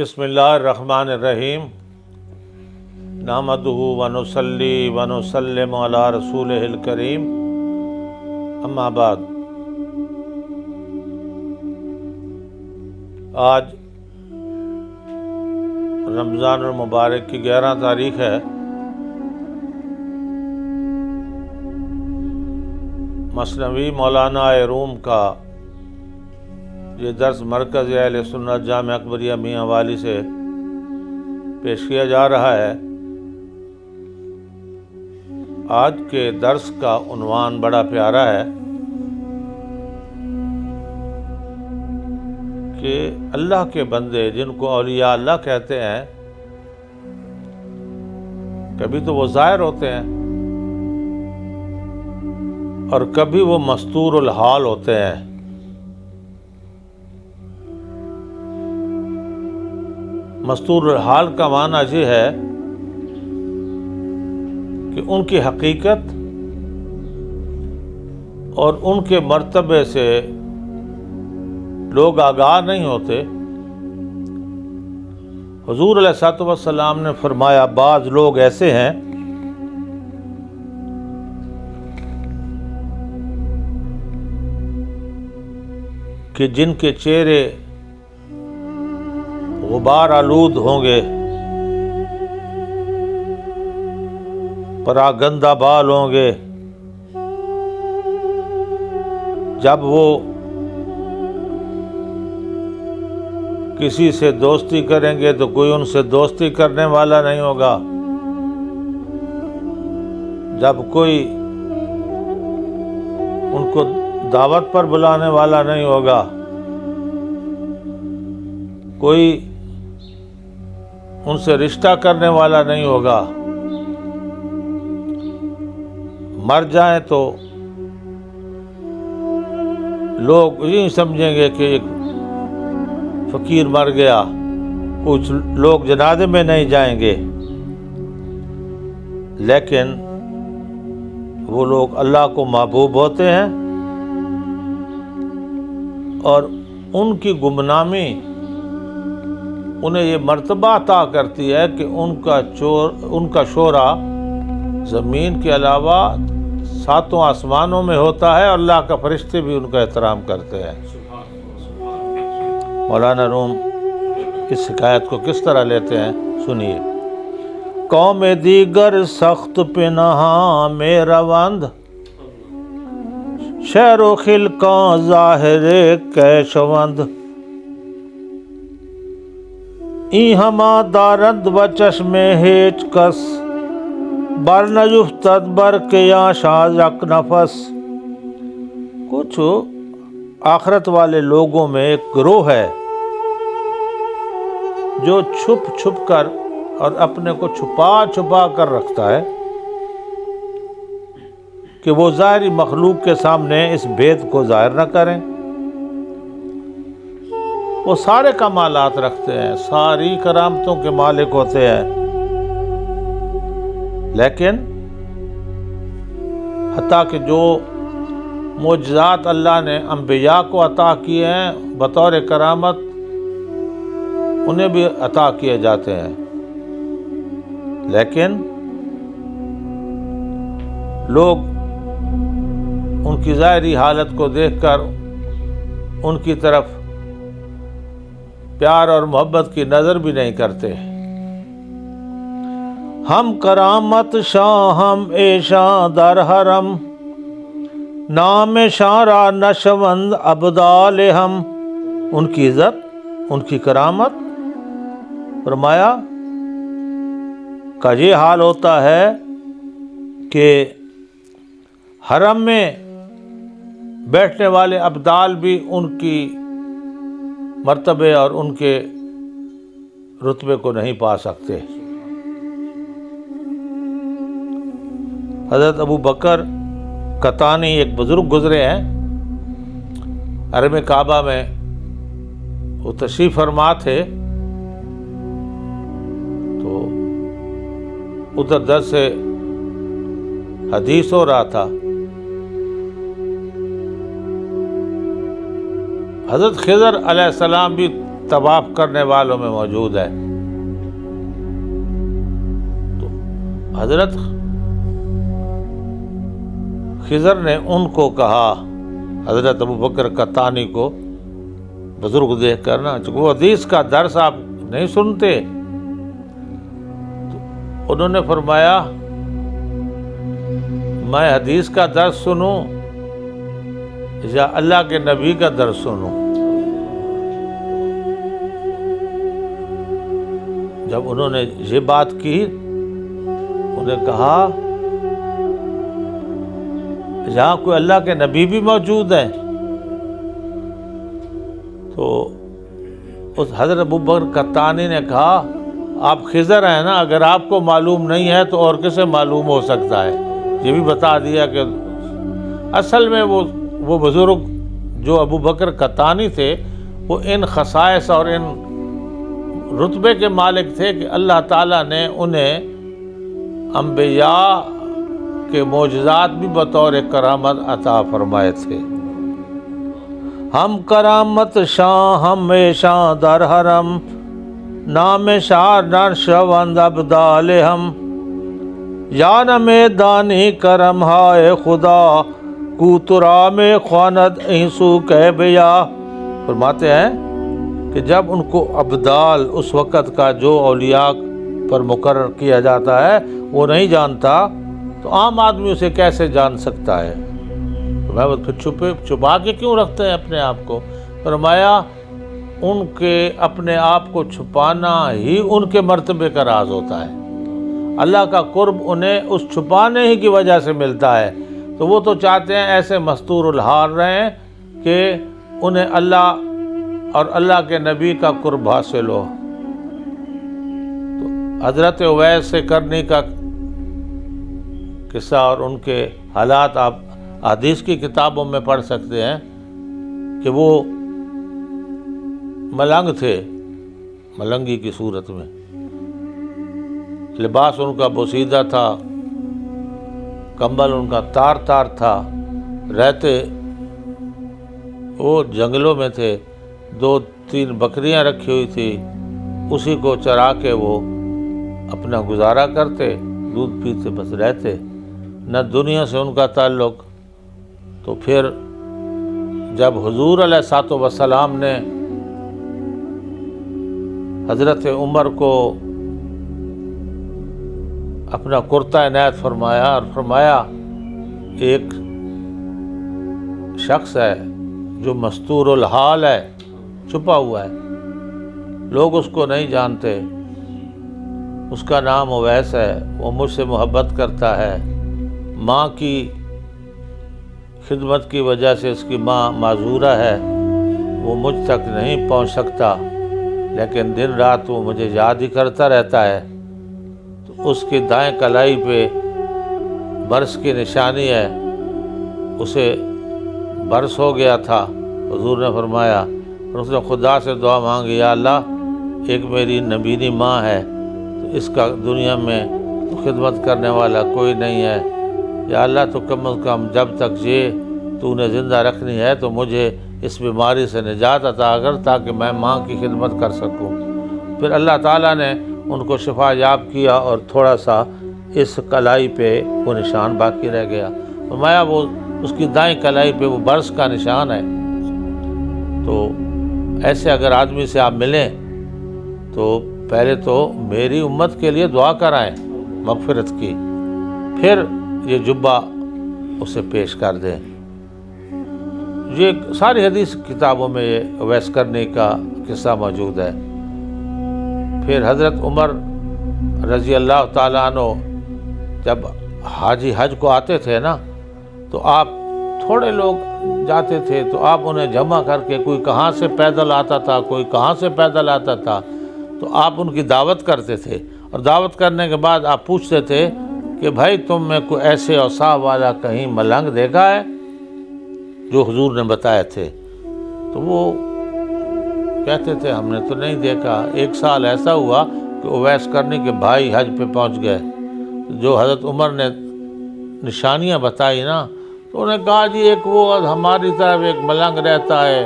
بسم اللہ الرحمن الرحیم نحمدہ ونصلی ونسلم علی رسولہ الکریم اما بعد۔ آج رمضان المبارک کی 11 تاریخ ہے۔ مثنوی مولانا روم کا یہ درس مرکز اہل سنت جامع اکبریہ میاں والی سے پیش کیا جا رہا ہے۔ آج کے درس کا عنوان بڑا پیارا ہے کہ اللہ کے بندے جن کو اولیاء اللہ کہتے ہیں، کبھی تو وہ ظاہر ہوتے ہیں اور کبھی وہ مستور الحال ہوتے ہیں۔ مستور الحال کا معنی یہ ہے کہ ان کی حقیقت اور ان کے مرتبے سے لوگ آگاہ نہیں ہوتے۔ حضور علیہ الصلوۃ والسلام نے فرمایا بعض لوگ ایسے ہیں کہ جن کے چہرے غبار آلود ہوں گے، پراگندہ بال ہوں گے۔ جب وہ کسی سے دوستی کریں گے تو کوئی ان سے دوستی کرنے والا نہیں ہوگا۔ جب کوئی ان کو دعوت پر بلانے والا نہیں ہوگا، کوئی ان سے رشتہ کرنے والا نہیں ہوگا۔ مر جائیں تو لوگ یوں سمجھیں گے کہ ایک فقیر مر گیا، کچھ لوگ جنازے میں نہیں جائیں گے، لیکن وہ لوگ اللہ کو محبوب ہوتے ہیں اور ان کی گمنامی انہیں یہ مرتبہ عطا کرتی ہے کہ ان کا شعرا زمین کے علاوہ 7 آسمانوں میں ہوتا ہے اور اللہ کا فرشتے بھی ان کا احترام کرتے ہیں۔ مولانا روم اس حکایت کو کس طرح لیتے ہیں سنیے۔ قوم دیگر سخت پنہاں میں روند، شہر و خلقاں ظاہر کیشوند، این ہما دارند و چشم ہیچ کس، بر نیفتد بر کیا شاز یک نفس۔ کچھ آخرت والے لوگوں میں ایک گروہ ہے جو چھپ چھپ کر اور اپنے کو چھپا چھپا کر رکھتا ہے کہ وہ ظاہری مخلوق کے سامنے اس بھید کو ظاہر نہ کریں۔ وہ سارے کمالات رکھتے ہیں، ساری کرامتوں کے مالک ہوتے ہیں، لیکن حتیٰ کہ جو معجزات اللہ نے انبیاء کو عطا کیے ہیں بطور کرامت، انہیں بھی عطا کیے جاتے ہیں، لیکن لوگ ان کی ظاہری حالت کو دیکھ کر ان کی طرف پیار اور محبت کی نظر بھی نہیں کرتے۔ ہم کرامت شاہ ہم ایشاں در حرم، نام شاہ را نشوند ابدال ہم۔ ان کی عزت، ان کی کرامت، فرمایا کا یہ حال ہوتا ہے کہ حرم میں بیٹھنے والے ابدال بھی ان کی مرتبے اور ان کے رتبے کو نہیں پا سکتے۔ حضرت ابو بکر قطانی ایک بزرگ گزرے ہیں، حرم کعبہ میں وہ تشریف فرما تھے، تو ادھر درس حدیث ہو رہا تھا۔ حضرت خضر علیہ السلام بھی طواف کرنے والوں میں موجود ہے۔ تو حضرت خضر نے ان کو کہا، حضرت ابوبکر قطانی کو بزرگ دیکھ کر نا، چونکہ وہ حدیث کا درس آپ نہیں سنتے، تو انہوں نے فرمایا میں حدیث کا درس سنوں یا اللہ کے نبی کا درس سنوں؟ جب انہوں نے یہ بات کی، انہیں کہا یہاں کوئی اللہ کے نبی بھی موجود ہیں؟ تو اس حضرت ابوبکر قطانی نے کہا آپ خضر ہیں نا، اگر آپ کو معلوم نہیں ہے تو اور کسے معلوم ہو سکتا ہے؟ یہ بھی بتا دیا کہ اصل میں وہ بزرگ جو ابوبکر قطانی تھے وہ ان خصائص اور ان رتبے کے مالک تھے کہ اللہ تعالیٰ نے انہیں انبیاء کے معجزات بھی بطور کرامت عطا فرمائے تھے۔ ہم کرامت شاہ ہمیشہ در حرم، نام شاہ نرشوند ابدال ہم، یا نمے دانی کرم ہائے خدا، کوترا میں خواند اینسو کہ بیا۔ فرماتے ہیں کہ جب ان کو ابدال اس وقت کا جو اولیاء پر مقرر کیا جاتا ہے وہ نہیں جانتا تو عام آدمی اسے کیسے جان سکتا ہے؟ فرمایا پھر چھپا کے کیوں رکھتے ہیں اپنے آپ کو؟ فرمایا ان کے اپنے آپ کو چھپانا ہی ان کے مرتبے کا راز ہوتا ہے۔ اللہ کا قرب انہیں اس چھپانے ہی کی وجہ سے ملتا ہے، تو وہ تو چاہتے ہیں ایسے مستور الحال رہیں کہ انہیں اللہ اور اللہ کے نبی کا قرب حاصل ہو۔ تو حضرت اویس سے کرنی کا قصہ اور ان کے حالات آپ حدیث کی کتابوں میں پڑھ سکتے ہیں کہ وہ ملنگ تھے، ملنگی کی صورت میں، لباس ان کا بوسیدہ تھا، کمبل ان کا تار تار تھا، رہتے وہ جنگلوں میں تھے، 2-3 بکریاں رکھی ہوئی تھی، اسی کو چرا کے وہ اپنا گزارا کرتے، دودھ پیتے بس رہتے، نہ دنیا سے ان کا تعلق۔ تو پھر جب حضور علیہ الصلوۃ والسلام نے حضرت عمر کو اپنا کرتا عنایت فرمایا اور فرمایا ایک شخص ہے جو مستور الحال ہے، چھپا ہوا ہے، لوگ اس کو نہیں جانتے، اس کا نام اویس ہے، وہ مجھ سے محبت کرتا ہے، ماں کی خدمت کی وجہ سے اس کی ماں معذورہ ہے، وہ مجھ تک نہیں پہنچ سکتا، لیکن دن رات وہ مجھے یاد ہی کرتا رہتا ہے۔ تو اس کی دائیں کلائی پہ برس کی نشانی ہے، اسے برس ہو گیا تھا۔ حضور نے فرمایا اور اس نے خدا سے دعا مانگی، یا اللہ ایک میری نبینی ماں ہے، تو اس کا دنیا میں خدمت کرنے والا کوئی نہیں ہے، یا اللہ تو کم از کم جب تک یہ تو نے زندہ رکھنی ہے تو مجھے اس بیماری سے نجات عطا کر تاکہ میں ماں کی خدمت کر سکوں۔ پھر اللہ تعالیٰ نے ان کو شفا یاب کیا اور تھوڑا سا اس کلائی پہ وہ نشان باقی رہ گیا۔ فرمایا وہ اس کی دائیں کلائی پہ وہ برس کا نشان ہے۔ تو ایسے اگر آدمی سے آپ ملیں تو پہلے تو میری امت کے لیے دعا کرائیں مغفرت کی، پھر یہ جبہ اسے پیش کر دیں۔ یہ ساری حدیث کتابوں میں یہ اویس کرنے کا قصہ موجود ہے۔ پھر حضرت عمر رضی اللہ تعالیٰ عنہ جب حاجی حج کو آتے تھے نا، تو آپ تھوڑے لوگ جاتے تھے تو آپ انہیں جمع کر کے، کوئی کہاں سے پیدل آتا تھا، کوئی کہاں سے پیدل آتا تھا، تو آپ ان کی دعوت کرتے تھے، اور دعوت کرنے کے بعد آپ پوچھتے تھے کہ بھائی تم میں کوئی ایسے اوصاف والا کہیں ملنگ دیکھا ہے جو حضور نے بتائے تھے؟ تو وہ کہتے تھے ہم نے تو نہیں دیکھا۔ ایک سال ایسا ہوا کہ اویس کرنی کے بھائی حج پہ پہنچ گئے، جو حضرت عمر نے نشانیاں بتائی نا، تو انہوں نے کہا جی ایک وہ ہماری طرف ایک ملنگ رہتا ہے،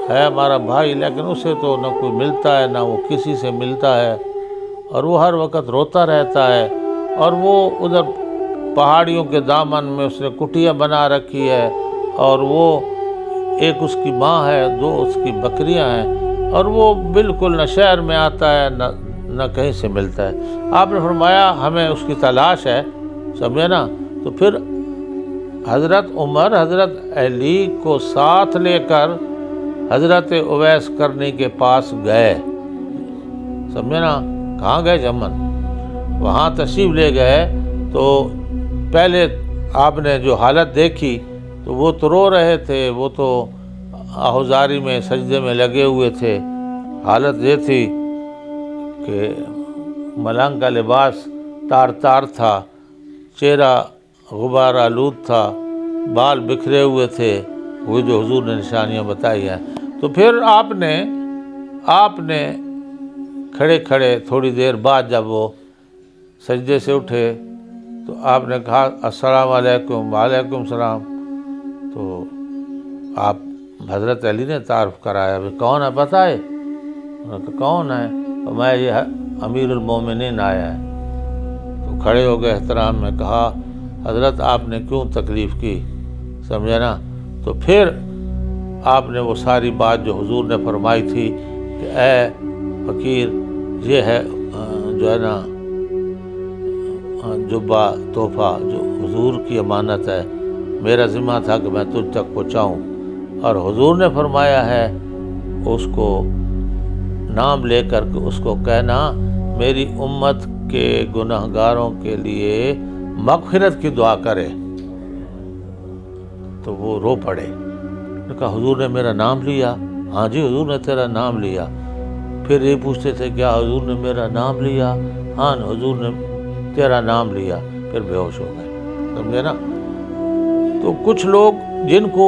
ہے ہمارا بھائی، لیکن اسے تو نہ کوئی ملتا ہے نہ وہ کسی سے ملتا ہے، اور وہ ہر وقت روتا رہتا ہے، اور وہ ادھر پہاڑیوں کے دامن میں اس نے کٹیاں بنا رکھی ہے، اور وہ ایک اس کی ماں ہے، 2 اس کی بکریاں ہیں، اور وہ بالکل نہ شہر میں آتا ہے نہ کہیں سے ملتا ہے۔ آپ نے فرمایا ہمیں اس کی تلاش ہے، سمجھے نا؟ تو پھر حضرت عمر حضرت علی کو ساتھ لے کر حضرت اویس کرنی کے پاس گئے، سمجھے نا؟ کہاں گئے؟ یمن۔ وہاں تشریف لے گئے تو پہلے آپ نے جو حالت دیکھی تو وہ تو رو رہے تھے، وہ تو آہوزاری میں سجدے میں لگے ہوئے تھے۔ حالت یہ تھی کہ ملنگ کا لباس تار تار تھا، چہرہ غبار آلود تھا، بال بکھرے ہوئے تھے، وہ جو حضور نے نشانیاں بتائی ہیں۔ تو پھر آپ نے کھڑے کھڑے تھوڑی دیر بعد جب وہ سجدے سے اٹھے تو آپ نے کہا السلام علیکم۔ وعلیکم السلام۔ تو آپ حضرت علی نے تعارف کرایا، کون ہے بتائے؟ انہوں نے کہا کون ہے؟ تو میں یہ امیر المومنین آیا ہے۔ تو کھڑے ہو گئے احترام میں، کہا حضرت آپ نے کیوں تکلیف کی، سمجھے نا؟ تو پھر آپ نے وہ ساری بات جو حضور نے فرمائی تھی کہ اے فقیر، یہ ہے جو ہے نا جبہ تحفہ جو حضور کی امانت ہے، میرا ذمہ تھا کہ میں تجھ تک پہنچاؤں، اور حضور نے فرمایا ہے اس کو نام لے کر کے اس کو کہنا میری امت کے گناہگاروں کے لیے مغفرت کی دعا کرے۔ تو وہ رو پڑے، نے کہا حضور نے میرا نام لیا؟ ہاں جی حضور نے تیرا نام لیا۔ پھر یہ پوچھتے تھے کیا حضور نے میرا نام لیا؟ ہاں حضور نے تیرا نام لیا۔ پھر بے ہوش ہو گئے، سمجھے نا؟ تو کچھ لوگ جن کو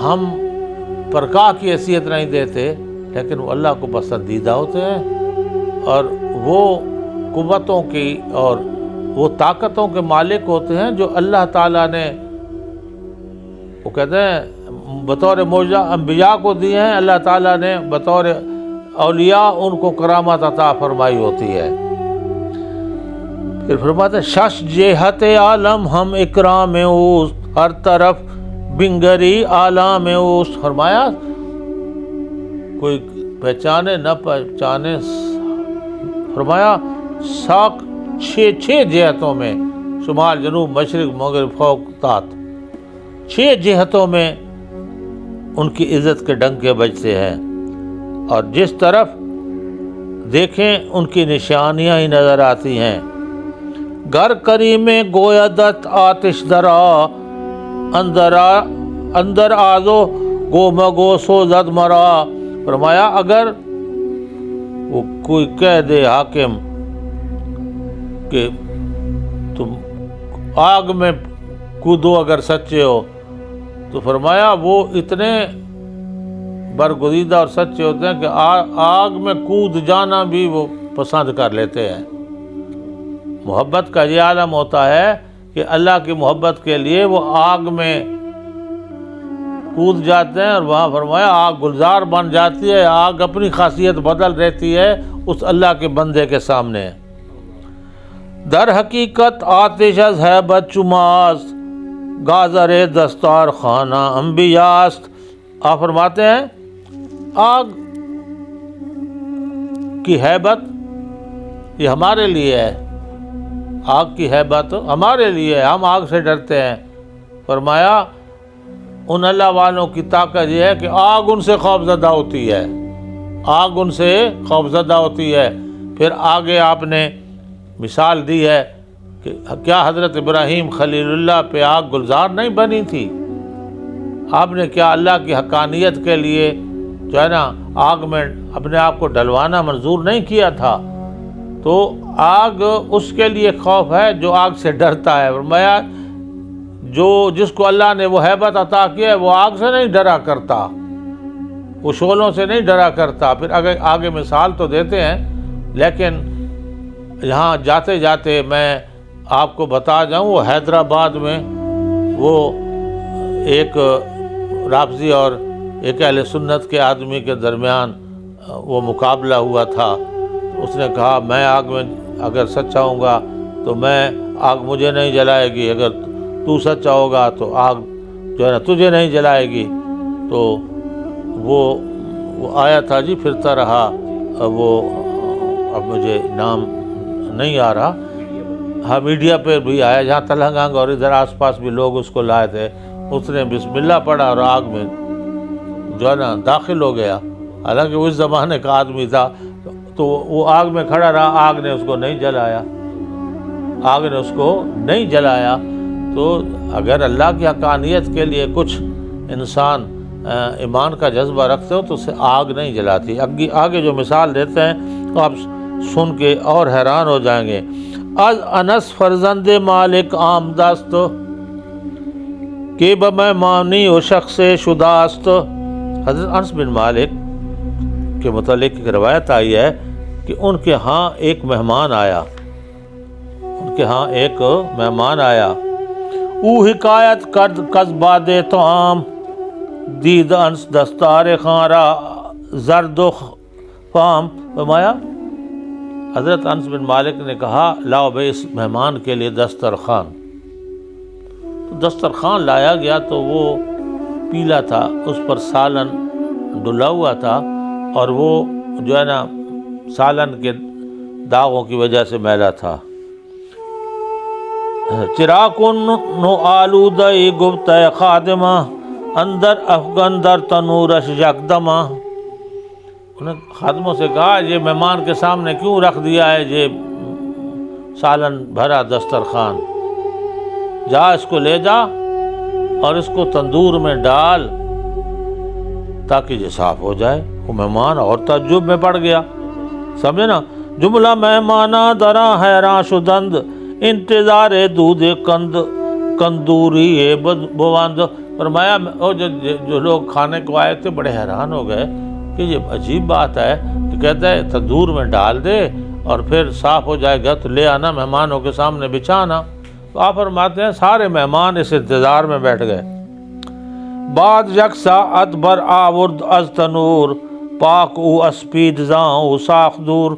ہم پرکاہ کی حیثیت نہیں دیتے لیکن وہ اللہ کو پسندیدہ ہوتے ہیں، اور وہ قوتوں کی اور وہ طاقتوں کے مالک ہوتے ہیں جو اللہ تعالیٰ نے، وہ کہتے ہیں بطور معجزہ انبیاء کو دیے ہیں، اللہ تعالیٰ نے بطور اولیاء ان کو کرامت عطا فرمائی ہوتی ہے۔ پھر فرماتے ہیں شش جہت عالم ہم اکرام اوس، ہر طرف بنگری عالم اوس۔ فرمایا کوئی پہچانے نہ پہچانے، فرمایا ساک 6 جہتوں میں، شمال جنوب مشرق مغرب فوق تحت، 6 جہتوں میں ان کی عزت کے ڈنکے بجتے ہیں، اور جس طرف دیکھیں ان کی نشانیاں ہی نظر آتی ہیں۔ گر کریم گویدت آتش درا، اندر آزو گو مگو سوزد مرا۔ فرمایا اگر وہ کوئی کہہ دے حاکم کہ تم آگ میں کودو اگر سچے ہو، تو فرمایا وہ اتنے برگزیدہ اور سچے ہوتے ہیں کہ آگ میں کود جانا بھی وہ پسند کر لیتے ہیں۔ محبت کا یہ عالم ہوتا ہے کہ اللہ کی محبت کے لیے وہ آگ میں کود جاتے ہیں، اور وہاں فرمایا آگ گلزار بن جاتی ہے، آگ اپنی خاصیت بدل رہتی ہے اس اللہ کے بندے کے سامنے۔ در حقیقت آتش از ہیبت چماست، گازر دستار خانہ انبیاست۔ آپ فرماتے ہیں آگ کی ہیبت یہ ہمارے لیے ہے، آگ کی ہیبت ہمارے لیے ہے، ہم آگ سے ڈرتے ہیں۔ فرمایا ان اللہ والوں کی طاقت یہ ہے کہ آگ ان سے خوف زدہ ہوتی ہے، آگ ان سے خوف زدہ ہوتی ہے۔ پھر آگے آپ نے مثال دی ہے کہ کیا حضرت ابراہیم خلیل اللہ پہ آگ گلزار نہیں بنی تھی؟ آپ نے کیا اللہ کی حقانیت کے لیے جو ہے نا آگ میں اپنے آپ کو ڈلوانا منظور نہیں کیا تھا؟ تو آگ اس کے لیے خوف ہے جو آگ سے ڈرتا ہے۔ فرمایا جس کو اللہ نے وہ ہیبت عطا کی ہے وہ آگ سے نہیں ڈرا کرتا، وہ شعلوں سے نہیں ڈرا کرتا۔ پھر آگے مثال تو دیتے ہیں، لیکن یہاں جاتے جاتے میں آپ کو بتا جاؤں، وہ حیدرآباد میں وہ ایک رافضی اور ایک اہل سنت کے آدمی کے درمیان وہ مقابلہ ہوا تھا. اس نے کہا میں آگ میں اگر سچا ہوں گا تو آگ مجھے نہیں جلائے گی، اگر تو سچا ہوگا تو آگ جو ہے نا تجھے نہیں جلائے گی. تو وہ آیا تھا جی، پھرتا رہا، وہ اب مجھے نام نہیں آ رہا. ہاں میڈیا پہ بھی آیا، جہاں تلنگانگ اور ادھر آس پاس بھی لوگ اس کو لائے تھے. اس نے بسم اللہ پڑھا اور آگ میں جو ہے نا داخل ہو گیا. حالانکہ اس زمانے کا آدمی تھا، تو وہ آگ میں کھڑا رہا، آگ نے اس کو نہیں جلایا، آگ نے اس کو نہیں جلایا. تو اگر اللہ کی حقانیت کے لیے کچھ انسان ایمان کا جذبہ رکھتے ہو تو اسے آگ نہیں جلاتی. آگے جو مثال دیتے ہیں تو آپ سن کے اور حیران ہو جائیں گے. از انس فرزند مالک آمدست کہ بمہمانی و شخص شداست. حضرت انس بن مالک کے متعلق ایک روایت آئی ہے کہ ان کے ہاں ایک مہمان آیا. او حکایت کرد کز باد طعام دید انس دستار خان را زرد و فام. فرمایا حضرت انس بن مالک نے کہا لاؤ بھائی اس مہمان کے لیے دسترخوان. تو دسترخوان لایا گیا تو وہ پیلا تھا، اس پر سالن ڈلا ہوا تھا، اور وہ جو ہے نا سالن کے داغوں کی وجہ سے میلا تھا. چراکن نو آلودہ گفت خادمہ اندر افغان در تنورش یکدمہ. انہوں نے خادموں سے کہا یہ مہمان کے سامنے کیوں رکھ دیا ہے یہ سالن بھرا دسترخوان، جا اس کو لے جا اور اس کو تندور میں ڈال تاکہ یہ صاف ہو جائے. وہ مہمان اور تعجب میں پڑ گیا، سمجھے نا. جملہ مہمانہ درا حیران شدند انتظار دودھ کندوری بوند. فرمایا جو لوگ کھانے کو آئے تھے بڑے حیران ہو گئے کہ یہ عجیب بات ہے کہ کہتا ہے تندور میں ڈال دے اور پھر صاف ہو جائے گا تو لے آنا، مہمانوں کے سامنے بچھانا. تو آپ فرماتے ہیں سارے مہمان اس انتظار میں بیٹھ گئے. بعد یک ساعت بر آورد از تنور پاک او اسپید زاں او ساخ دور.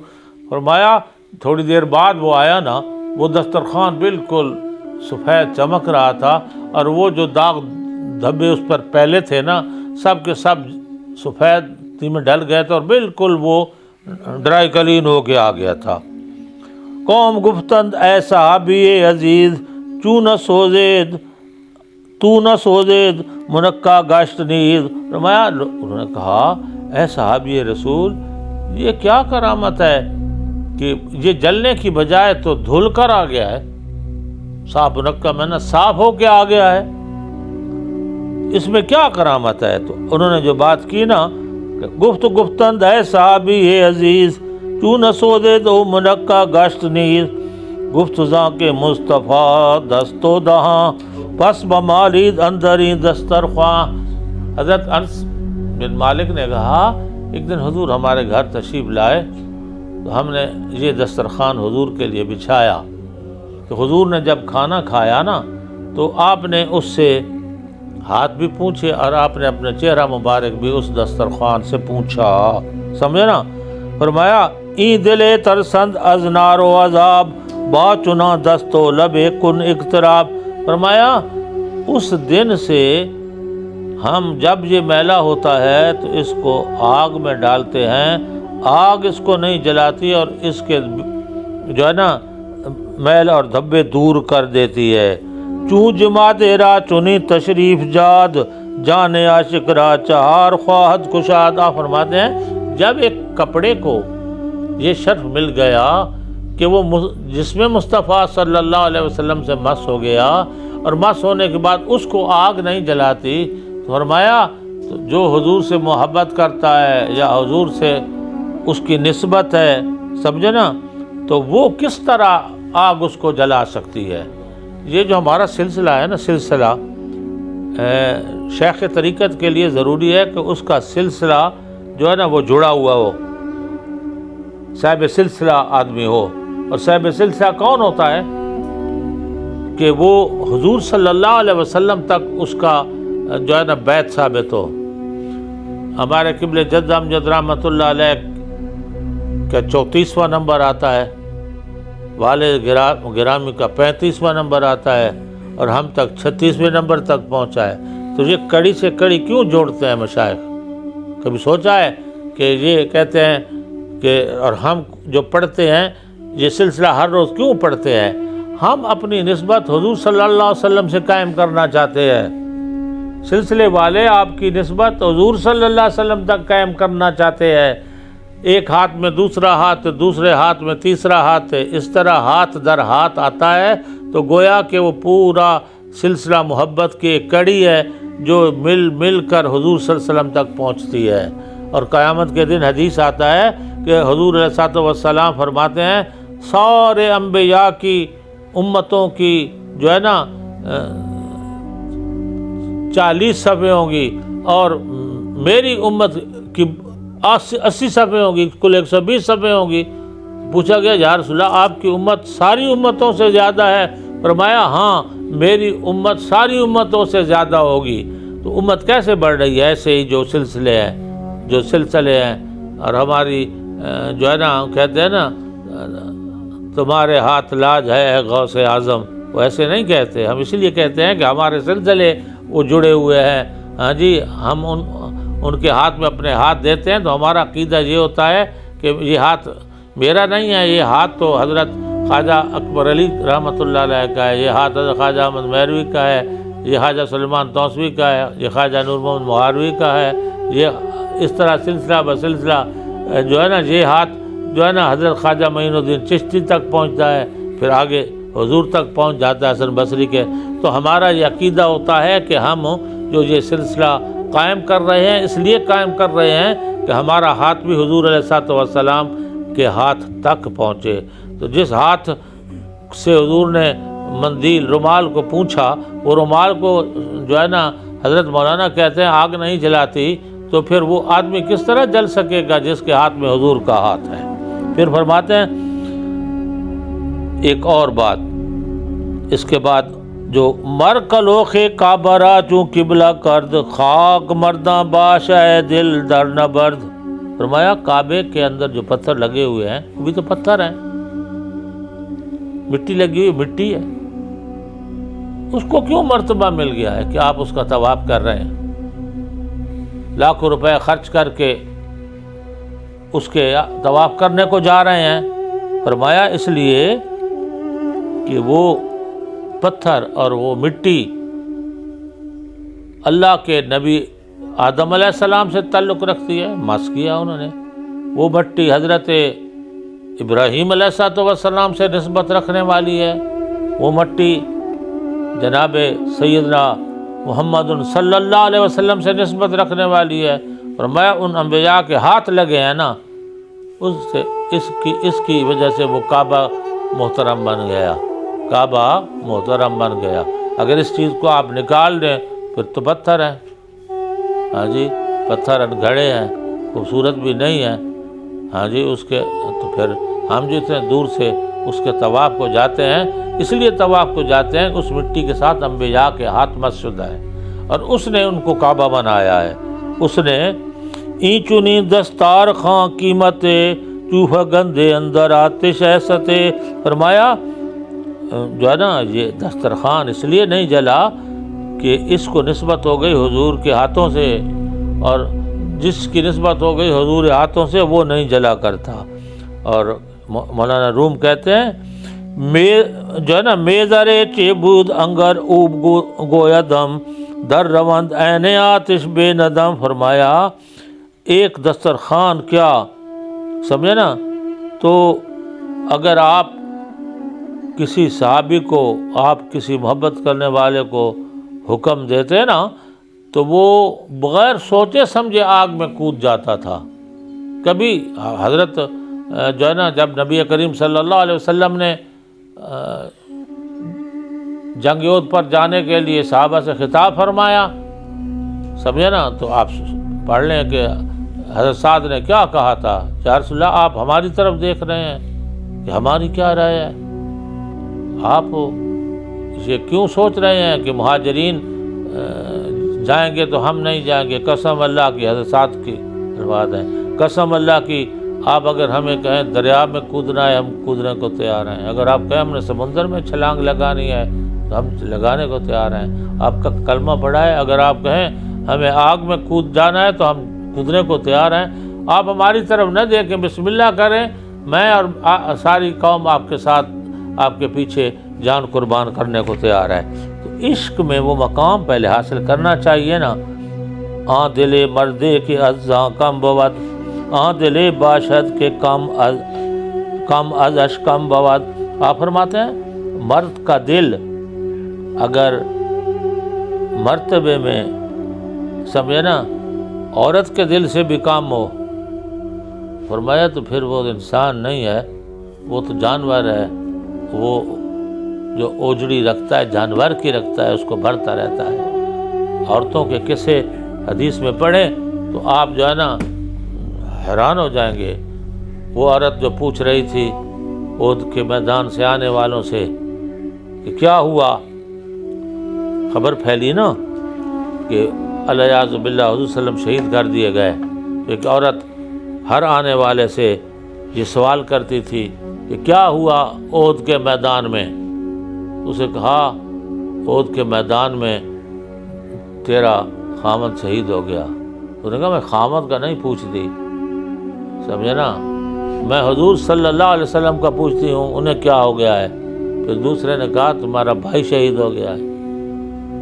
فرمایا تھوڑی دیر بعد وہ آیا نا، وہ دسترخوان بالکل سفید چمک رہا تھا، اور وہ جو داغ دھبے اس پر پہلے تھے نا سب کے سب سفید میں ڈل گئے تھے اور بالکل وہ ڈرائی کلین ہو کے آ گیا تھا. قوم گفتند اے صحابی عزیز تو نہ سوزید منقع گشت نیز. فرمایا انہوں نے کہا اے صحابی رسول یہ کیا کرامت ہے کہ یہ جلنے کی بجائے تو دھل کر آ گیا ہے، صاف منقع میں نا صاف ہو کے آ گیا ہے، اس میں کیا کرامت ہے؟ تو انہوں نے جو بات کی نا، گفتند اے صحابی عزیز چون نہ سوزید منقع گشت نیز گفت زاں کے مصطفیٰ دستو دہاں پس بمالید اندری دسترخواں. حضرت انس بن مالک نے کہا ایک دن حضور ہمارے گھر تشریف لائے تو ہم نے یہ دسترخوان حضور کے لیے بچھایا. تو حضور نے جب کھانا کھایا نا تو آپ نے اس سے ہاتھ بھی پوچھے اور آپ نے اپنے چہرہ مبارک بھی اس دسترخوان سے پوچھا، سمجھے نا. فرمایا این دلے ترسند از نار و عذاب با چنا دست و لب کن اقتراب. فرمایا اس دن سے ہم جب یہ میلا ہوتا ہے تو اس کو آگ میں ڈالتے ہیں، آگ اس کو نہیں جلاتی اور اس کے جو ہے نا میل اور دھبے دور کر دیتی ہے. چوں جماعت را چنی تشریف جاد جانے عاشق را چہار خواہد کشاد. آپ فرماتے ہیں جب ایک کپڑے کو یہ شرف مل گیا کہ وہ جسم مصطفیٰ صلی اللہ علیہ وسلم سے مس ہو گیا اور مس ہونے کے بعد اس کو آگ نہیں جلاتی، تو فرمایا جو حضور سے محبت کرتا ہے یا حضور سے اس کی نسبت ہے، سمجھے نا، تو وہ کس طرح آگ اس کو جلا سکتی ہے. یہ جو ہمارا سلسلہ ہے نا، سلسلہ شیخ طریقت کے لیے ضروری ہے کہ اس کا سلسلہ جو ہے نا وہ جڑا ہوا ہو، صاحب سلسلہ آدمی ہو. اور صاحب سلسلہ کون ہوتا ہے؟ کہ وہ حضور صلی اللہ علیہ وسلم تک اس کا جو ہے نا بیعت ثابت ہو. ہمارے قبلِ جد امجد رحمۃ اللہ علیہ کا 34واں نمبر آتا ہے، والد گرامی کا 35واں نمبر آتا ہے، اور ہم تک 36ویں نمبر تک پہنچا ہے۔ تو یہ کڑی سے کڑی کیوں جوڑتے ہیں مشائخ؟ کبھی سوچا ہے کہ یہ کہتے ہیں کہ اور ہم جو پڑھتے ہیں یہ سلسلہ ہر روز کیوں پڑھتے ہیں؟ ہم اپنی نسبت حضور صلی اللہ علیہ وسلم سے قائم کرنا چاہتے ہیں، سلسلے والے آپ کی نسبت حضور صلی اللہ علیہ وسلم تک قائم کرنا چاہتے ہیں۔ ایک ہاتھ میں دوسرا ہاتھ، دوسرے ہاتھ میں تیسرا ہاتھ، اس طرح ہاتھ در ہاتھ آتا ہے، تو گویا کہ وہ پورا سلسلہ محبت کی ایک کڑی ہے جو مل مل کر حضور صلی اللہ علیہ وسلم تک پہنچتی ہے۔ اور قیامت کے دن حدیث آتا ہے کہ حضور علیہ الصلوۃ والسلام فرماتے ہیں سارے انبیاء کی امتوں کی جو ہے نا 40 صفحے ہوں گی، اور میری امت کی 80 صفحے ہوں گی، کل 120 صفحے ہوں گی۔ پوچھا گیا یا رسول اللہ آپ کی امت ساری امتوں سے زیادہ ہے؟ فرمایا ہاں میری امت ساری امتوں سے زیادہ ہوگی۔ تو امت کیسے بڑھ رہی ہے؟ ایسے ہی جو سلسلے ہیں، اور ہماری جو ہے نا کہتے ہیں نا تمہارے ہاتھ لاج ہے اے غوث اعظم، وہ ایسے نہیں کہتے، ہم اسی لیے کہتے ہیں کہ ہمارے سلسلے وہ جڑے ہوئے ہیں۔ ہاں جی، ہم ان کے ہاتھ میں اپنے ہاتھ دیتے ہیں تو ہمارا عقیدہ یہ ہوتا ہے کہ یہ ہاتھ میرا نہیں ہے، یہ ہاتھ تو حضرت خواجہ اکبر علی رحمۃ اللہ علیہ کا ہے، یہ ہاتھ حضرت خواجہ احمد مہروی کا ہے، یہ خواجہ سلیمان توسوی کا ہے، یہ خواجہ نور محمد مہاروی کا ہے، یہ اس طرح سلسلہ بسلسلہ جو ہے نا یہ ہاتھ جو ہے نا حضرت خواجہ معین الدین چشتی تک پہنچتا ہے، پھر آگے حضور تک پہنچ جاتا ہے حسن بصری کے۔ تو ہمارا یہ عقیدہ ہوتا ہے کہ ہم جو یہ سلسلہ قائم کر رہے ہیں اس لیے قائم کر رہے ہیں کہ ہمارا ہاتھ بھی حضور علیہ الصلوۃ والسلام کے ہاتھ تک پہنچے۔ تو جس ہاتھ سے حضور نے مندیل رومال کو پوچھا، وہ رومال کو جو ہے نا حضرت مولانا کہتے ہیں آگ نہیں جلاتی، تو پھر وہ آدمی کس طرح جل سکے گا جس کے ہاتھ میں حضور کا ہاتھ ہے؟ پھر فرماتے ہیں ایک اور بات اس کے بعد، جو مر کلوخ کعبہ چوں قبلہ کرد، خاک مرداں باش اے دل در نبرد۔ فرمایا کعبے کے اندر جو پتھر لگے ہوئے ہیں وہ بھی تو پتھر ہیں، مٹی لگی ہوئی مٹی ہے، اس کو کیوں مرتبہ مل گیا ہے کہ آپ اس کا طواف کر رہے ہیں، لاکھوں روپے خرچ کر کے اس کے طواف کرنے کو جا رہے ہیں؟ فرمایا اس لیے کہ وہ پتھر اور وہ مٹی اللہ کے نبی آدم علیہ السلام سے تعلق رکھتی ہے، مس کیا انہوں نے۔ وہ مٹی حضرت ابراہیم علیہ السلام سے نسبت رکھنے والی ہے، وہ مٹی جناب سیدنا محمد صلی اللہ علیہ وسلم سے نسبت رکھنے والی ہے۔ فرمایا ان انبیاء کے ہاتھ لگے ہیں نا، اس کی وجہ سے وہ کعبہ محترم بن گیا، کعبہ محترم بن گیا۔ اگر اس چیز کو آپ نکال دیں پھر تو پتھر ہے، ہاں جی پتھر گھڑے ہیں، خوبصورت بھی نہیں ہے، ہاں جی اس کے تو پھر ہم جتنے دور سے اس کے طواف کو جاتے ہیں، اس لیے طواف کو جاتے ہیں کہ اس مٹی کے ساتھ انبیاء کے ہاتھ مس شدہ ہے، اور اس نے ان کو کعبہ بنایا ہے۔ اس نے این چنی دستار خاں قیمت چوہا گندے اندر آتش ایستے۔ فرمایا جو ہے نا یہ دسترخوان اس لیے نہیں جلا کہ اس کو نسبت ہو گئی حضور کے ہاتھوں سے، اور جس کی نسبت ہو گئی حضور کے ہاتھوں سے وہ نہیں جلا کرتا۔ اور مولانا روم کہتے ہیں جو ہے نا میزرے چیبود انگر اوب گویا دم در روند عین آتش بے ندم۔ فرمایا ایک دسترخوان کیا، سمجھے نا، تو اگر آپ کسی صحابی کو، آپ کسی محبت کرنے والے کو حکم دیتے نا تو وہ بغیر سوچے سمجھے آگ میں کود جاتا تھا۔ کبھی حضرت جو ہے نا جب نبی کریم صلی اللہ علیہ وسلم نے جنگ احد پر جانے کے لیے صحابہ سے خطاب فرمایا، سمجھے نا، تو آپ پڑھ لیں کہ حضرت سعد نے کیا کہا تھا، یا رسول اللہ آپ ہماری طرف دیکھ رہے ہیں کہ ہماری کیا رائے ہے، آپ یہ کیوں سوچ رہے ہیں کہ مہاجرین جائیں گے تو ہم نہیں جائیں گے، قسم اللہ کی، حضرت سعد کی روایت ہے، قسم اللہ کی آپ اگر ہمیں کہیں دریا میں کودنا ہے ہم کودنے کو تیار ہیں، اگر آپ کہیں ہم نے سمندر میں چھلانگ لگانی ہے تو ہم لگانے کو تیار ہیں، آپ کا کلمہ پڑھا ہے، اگر آپ کہیں ہمیں آگ میں کود جانا ہے تو ہم کودنے کو تیار ہیں، آپ ہماری طرف نہ دیکھیں، بسم اللہ کریں، میں اور ساری قوم آپ کے ساتھ آپ کے پیچھے جان قربان کرنے کو تیار ہے۔ تو عشق میں وہ مقام پہلے حاصل کرنا چاہیے نا۔ آن دل مردے کے ازاں کم بود، آن دل باشد کے کم از اش کم بود۔ آپ فرماتے ہیں مرد کا دل اگر مرتبے میں سمجھے نا عورت کے دل سے بھی کم ہو، فرمایا تو پھر وہ انسان نہیں ہے، وہ تو جانور ہے، وہ جو اوجڑی رکھتا ہے جانور کی رکھتا ہے اس کو بھرتا رہتا ہے۔ عورتوں کے قصے حدیث میں پڑھیں تو آپ جو ہے نا حیران ہو جائیں گے۔ وہ عورت جو پوچھ رہی تھی احد کے میدان سے آنے والوں سے کہ کیا ہوا، خبر پھیلی نا کہ الیاذ باللہ حضور صلی اللہ علیہ وسلم شہید کر دیے گئے۔ ایک عورت ہر آنے والے سے یہ سوال کرتی تھی کہ کیا ہوا احد کے میدان میں، اسے کہا احد کے میدان میں تیرا خامد شہید ہو گیا۔ تو نے کہا میں خامد کا نہیں پوچھتی، سمجھے نا، میں حضور صلی اللہ علیہ وسلم کا پوچھتی ہوں انہیں کیا ہو گیا ہے۔ پھر دوسرے نے کہا تمہارا بھائی شہید ہو گیا ہے،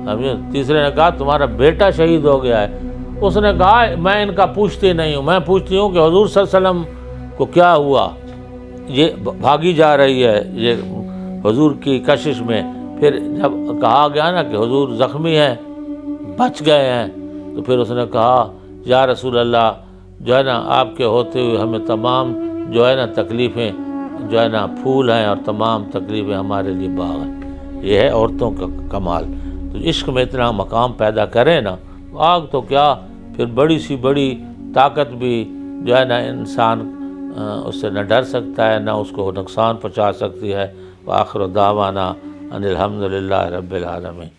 سمجھے، تیسرے نے کہا تمہارا بیٹا شہید ہو گیا ہے۔ اس نے کہا میں ان کا پوچھتی نہیں ہوں، میں پوچھتی ہوں کہ حضور صلی اللہ علیہ وسلم کو کیا ہوا۔ یہ بھاگی جا رہی ہے یہ حضور کی کشش میں۔ پھر جب کہا گیا نا کہ حضور زخمی ہیں بچ گئے ہیں، تو پھر اس نے کہا یا رسول اللہ جو ہے نا آپ کے ہوتے ہوئے ہمیں تمام جو ہے نا تکلیفیں جو ہے نا پھول ہیں اور تمام تکلیفیں ہمارے لیے باغ ہیں۔ یہ ہے عورتوں کا کمال۔ تو عشق میں اتنا مقام پیدا کریں نا، آگ تو کیا پھر بڑی سی بڑی طاقت بھی جو ہے نا انسان اس سے نہ ڈر سکتا ہے نہ اس کو نقصان پہنچا سکتی ہے۔ وآخر دعوانا ان الحمد للہ رب العالمین۔